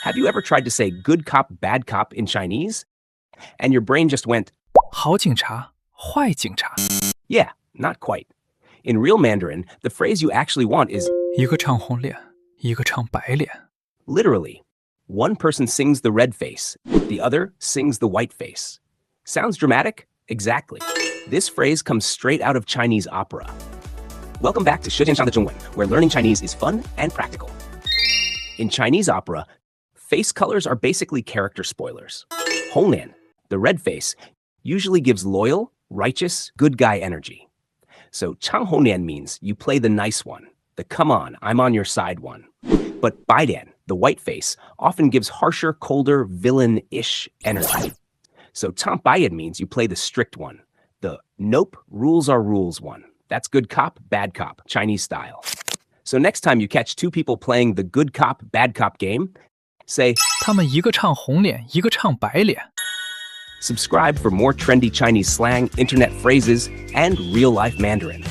Have you ever tried to say good cop, bad cop in Chinese? And your brain just went, 好警察，坏警察。 yeah, not quite. In real Mandarin, the phrase you actually want is 一个唱红脸，一个唱白脸。 literally. One person sings the red face, the other sings the white face. Sounds dramatic? Exactly. This phrase comes straight out of Chinese opera. Welcome back to 舌尖上的中文, where learning Chinese is fun and practical. In Chinese opera, face colors are basically character spoilers. 红脸, the red face, usually gives loyal, righteous, good guy energy. So 唱红脸 means you play the nice one, the come on, I'm on your side one. But 白脸, the white face, often gives harsher, colder, villain-ish energy. So 唱白脸 means you play the strict one, the nope, rules are rules one. That's good cop, bad cop, Chinese style. So next time you catch two people playing the good cop, bad cop game, say, 他们一个唱红脸，一个唱白脸。 subscribe for more trendy Chinese slang, internet phrases, and real-life Mandarin.